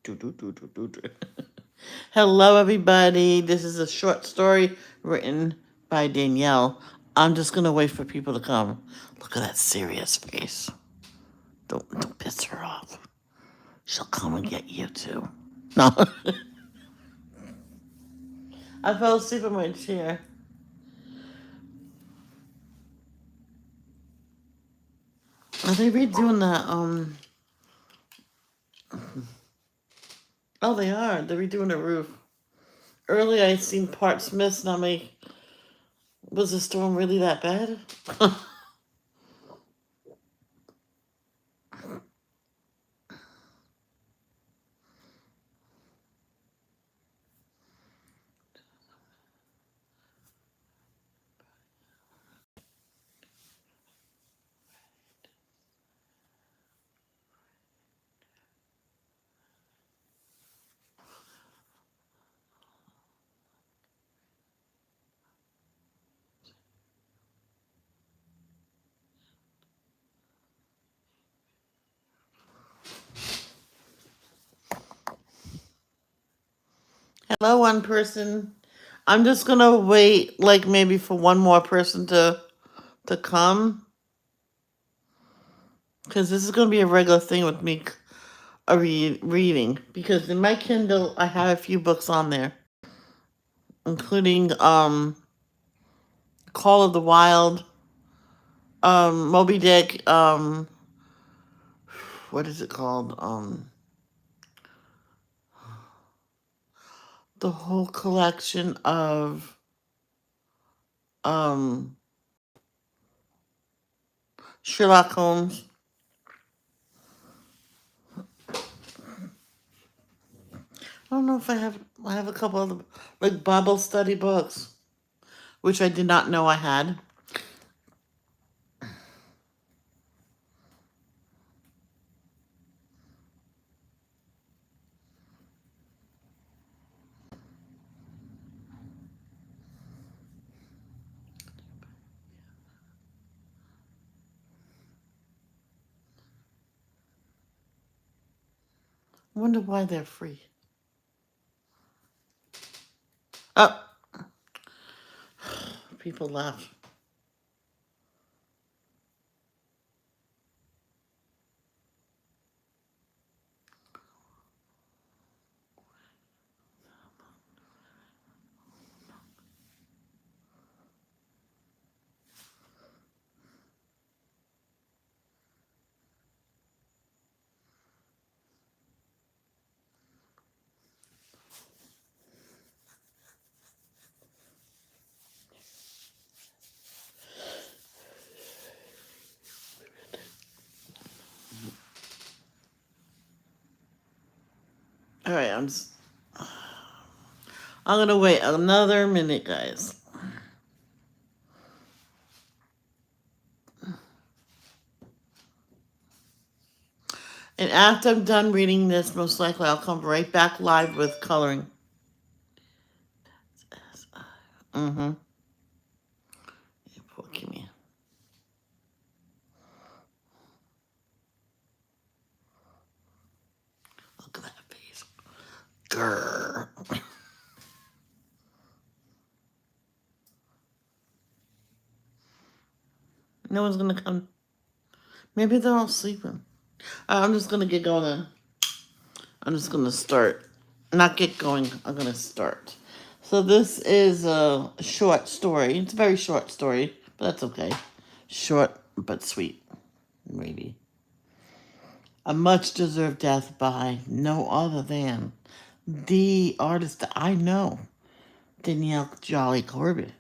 Do, do, do, do, do, do. Hello, everybody. This is a short story written by Danielle. I'm just gonna wait for people to come. Look at that serious face. Don't piss her off. She'll come and get you too. No, I fell asleep in my chair. Are they redoing that? Oh, they are. They're redoing the roof. Earlier, I seen parts missed, and I'm like, was the storm really that bad? Hello, one person. I'm just gonna wait, like maybe for one more person to come, because this is gonna be a regular thing with me, reading. Because in my Kindle, I have a few books on there, including Call of the Wild, Moby Dick, what is it called? The whole collection of um Sherlock Holmes. I don't know if I have a couple of like Bible study books, which I did not know I had. I wonder why they're free. Oh, people laugh. All right, I'm gonna wait another minute, guys. And after I'm done reading this, most likely I'll come right back live with coloring. Mm-hmm. Poor Kimmy. Look at that face. Grrr. No one's gonna come. Maybe they're all sleeping. I'm just gonna get going then. I'm just gonna start. Not get going, I'm gonna start. So this is a short story. It's a very short story, but that's okay. Short but sweet, maybe. A much deserved death by no other than the artist that I know, Danielle Jolly-Corbin,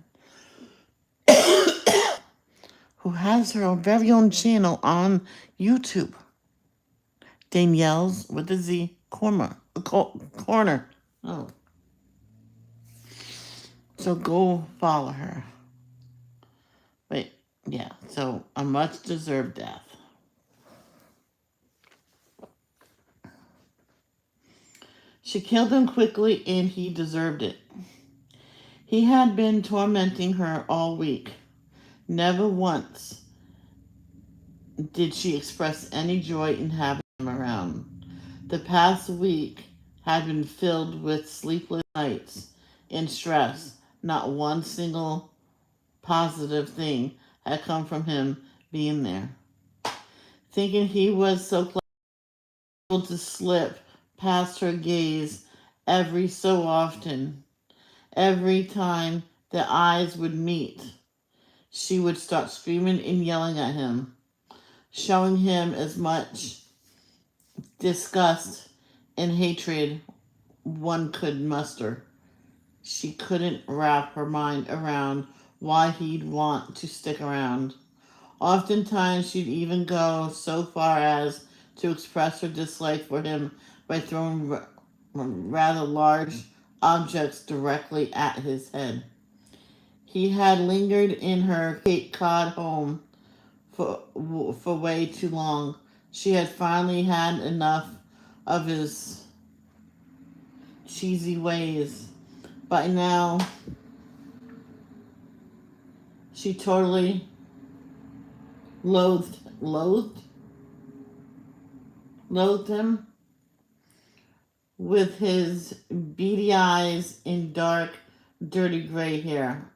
who has her very own channel on YouTube. Danielle's with the Z corner. Oh, so go follow her. Wait, yeah. So a much deserved death. She killed him quickly, and he deserved it. He had been tormenting her all week. Never once did she express any joy in having him around. The past week, had been filled with sleepless nights and stress. Not one single positive thing had come from him being there. Thinking he was so able to slip past her gaze every so often, every time their eyes would meet, she would start screaming and yelling at him, showing him as much disgust and hatred one could muster. She couldn't wrap her mind around why he'd want to stick around. Oftentimes, she'd even go so far as to express her dislike for him by throwing rather large objects directly at his head. He had lingered in her Cape Cod home for way too long. She had finally had enough of his cheesy ways. By now, she totally loathed him with his beady eyes and dark, dirty gray hair.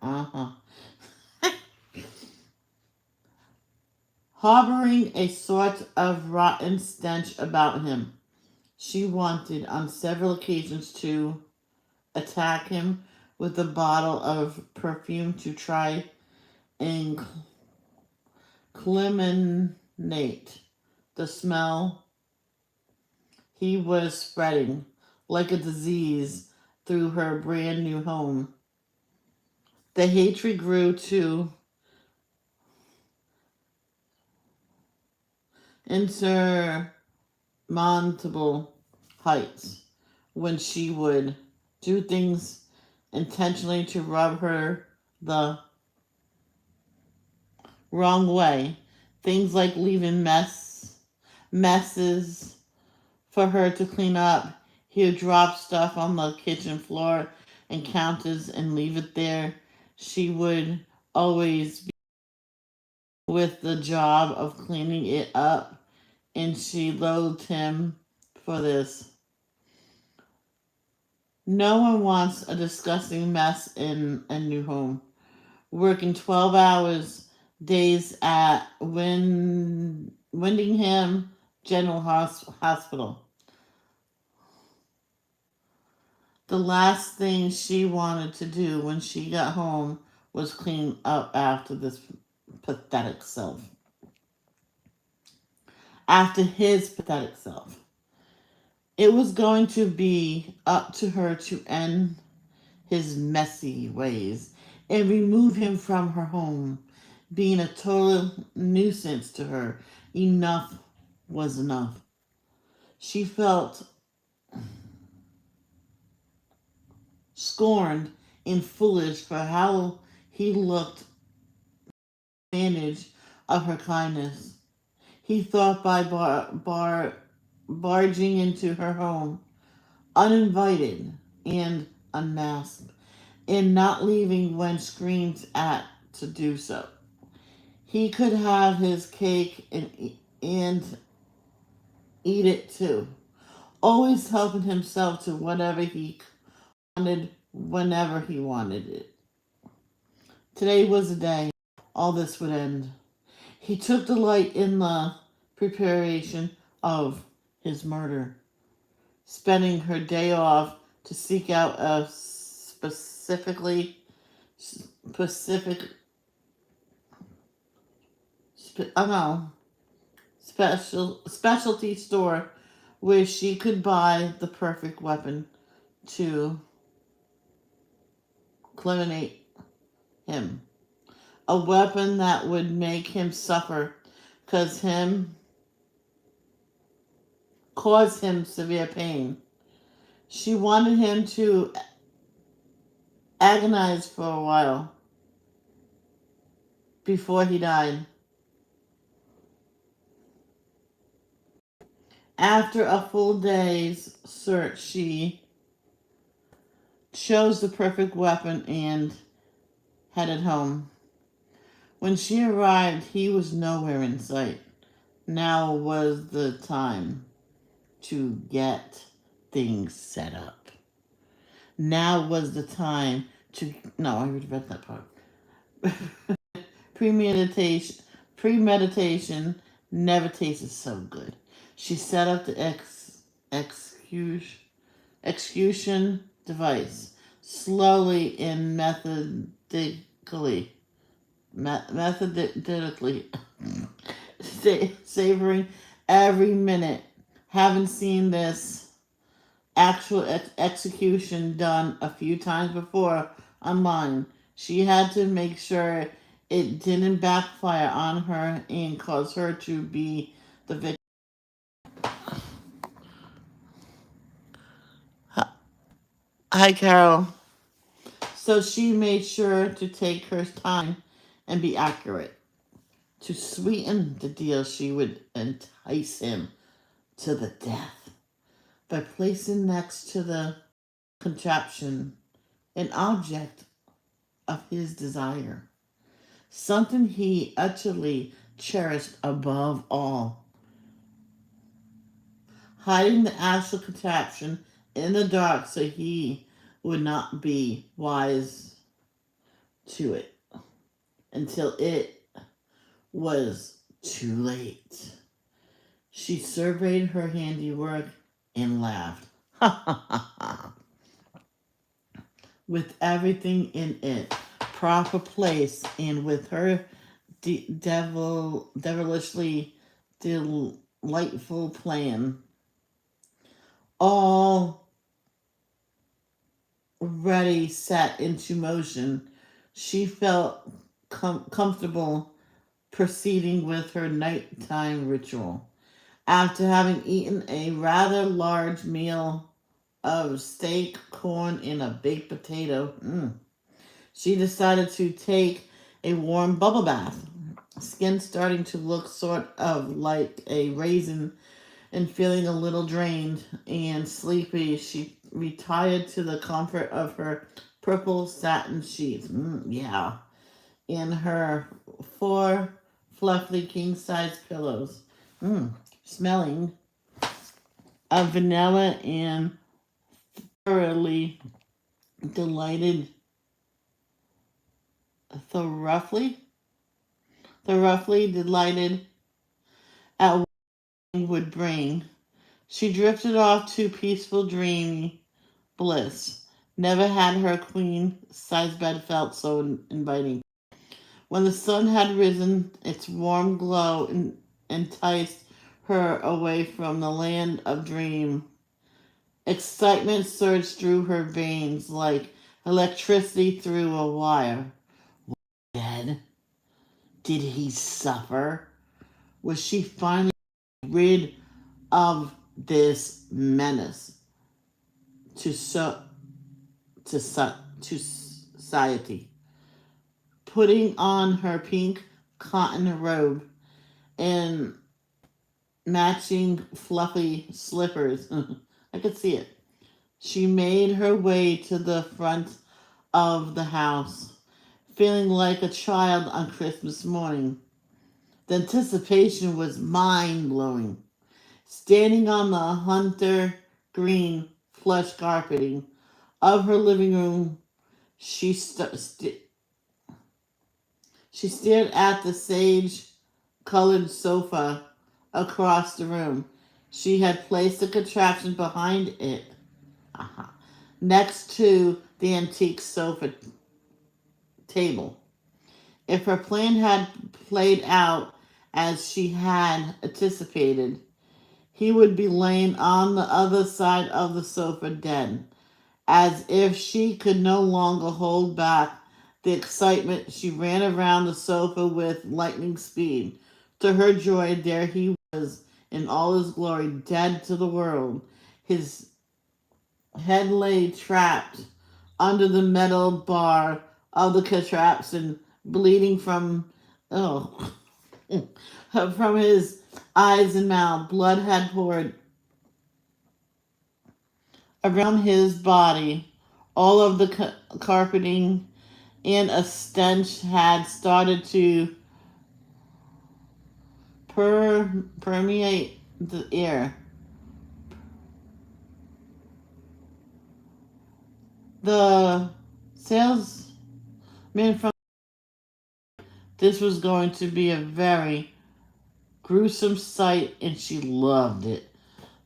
Harboring a sort of rotten stench about him. She wanted on several occasions to attack him with a bottle of perfume to try and eliminate the smell he was spreading like a disease through her brand new home. The hatred grew to insurmountable heights when she would do things intentionally to rub her the wrong way. Things like leaving messes for her to clean up. He would drop stuff on the kitchen floor and counters and leave it there. She would always be with the job of cleaning it up, and she loathed him for this. No one wants a disgusting mess in a new home. Working 12 hours days at Windingham General Hospital. The last thing she wanted to do when she got home was clean up after this pathetic self. After his pathetic self. It was going to be up to her to end his messy ways and remove him from her home, being a total nuisance to her. Enough was enough. She felt scorned and foolish for how he looked advantage of her kindness. He thought by barging into her home, uninvited and unmasked, and not leaving when screamed at to do so, he could have his cake and eat it too, always helping himself to whatever he wanted whenever he wanted it. Today was the day all this would end. He took delight in the preparation of his murder, spending her day off to seek out a specific specialty store where she could buy the perfect weapon to eliminate him. A weapon that would make him suffer, cause him severe pain. She wanted him to agonize for a while before he died. After a full day's search, she chose the perfect weapon and headed home. When she arrived, he was nowhere in sight. Now was the time to get things set up. Now was the time to. No, I already read that part. Premeditation, premeditation never tasted so good. She set up the execution device slowly and methodically, savoring every minute. Haven't seen this actual execution done a few times before online. She had to make sure it didn't backfire on her and cause her to be the victim. Hi, Carol. So she made sure to take her time and be accurate. To sweeten the deal, she would entice him to the death by placing next to the contraption an object of his desire, something he utterly cherished above all. Hiding the actual contraption in the dark so he would not be wise to it until it was too late. She surveyed her handiwork and laughed. Ha ha ha ha. With everything in it proper place and with her devilishly delightful plan all ready set into motion, she felt comfortable proceeding with her nighttime ritual. After having eaten a rather large meal of steak, corn, and a baked potato, she decided to take a warm bubble bath. Skin starting to look sort of like a raisin and feeling a little drained and sleepy, she retired to the comfort of her purple satin sheets. Yeah. In her 4 fluffy king-size pillows. Smelling of vanilla and thoroughly delighted, thoroughly delighted at what it would bring. She drifted off to peaceful, dreamy bliss. Never had her queen-size bed felt so inviting. When the sun had risen, its warm glow enticed her away from the land of dream. Excitement surged through her veins like electricity through a wire. Dead? Did he suffer? Was she finally rid of this menace to society? Putting on her pink cotton robe and matching fluffy slippers, I could see it. She made her way to the front of the house, feeling like a child on Christmas morning. The anticipation was mind-blowing. Standing on the hunter green plush carpeting of her living room, she stared at the sage-colored sofa across the room. She had placed the contraption behind it, next to the antique sofa table. If her plan had played out as she had anticipated, he would be laying on the other side of the sofa dead. As if she could no longer hold back the excitement, she ran around the sofa with lightning speed. To her joy, there he was in all his glory, dead to the world. His head lay trapped under the metal bar of the contraption, bleeding from from his eyes and mouth. Blood had poured around his body. All of the carpeting and a stench had started to permeate the air. the salesman from this was going to be a very gruesome sight, and she loved it.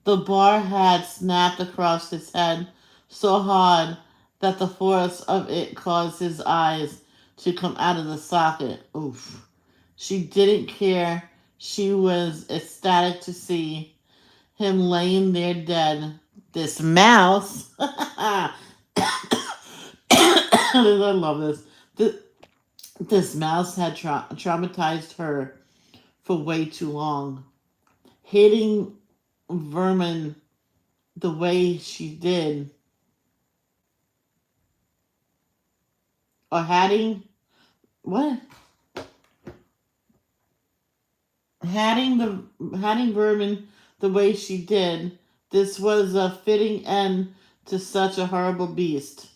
The bar had snapped across his head so hard that the force of it caused his eyes to come out of the socket. Oof. She didn't care. She was ecstatic to see him laying there dead. This mouse. I love this. This mouse had traumatized her for way too long. Hating vermin the way she did, or what? Hatting vermin the way she did. This was a fitting end to such a horrible beast.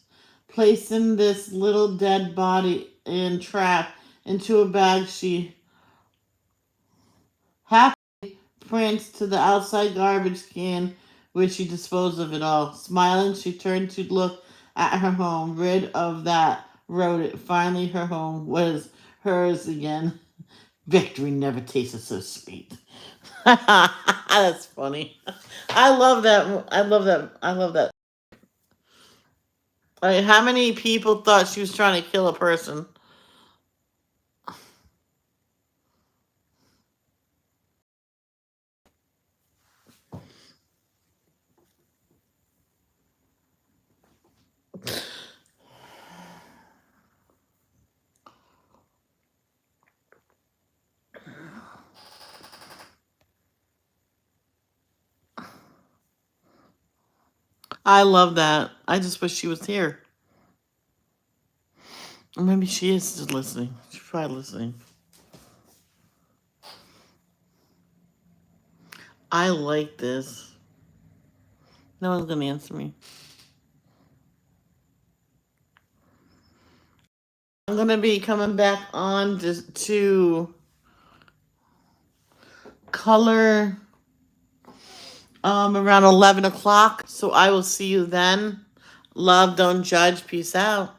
Placing this little dead body in trap into a bag, she half pranced to the outside garbage can where she disposed of it all. Smiling, she turned to look at her home, rid of that rodent. Finally, her home was hers again. Victory never tasted so sweet. That's funny. I love that. I love that. I love that. Like, how many people thought she was trying to kill a person? I love that. I just wish she was here. Or maybe she is just listening. She's probably listening. I like this. No one's gonna answer me. I'm gonna be coming back on to color around 11 o'clock. So I will see you then. Love, don't judge. Peace out.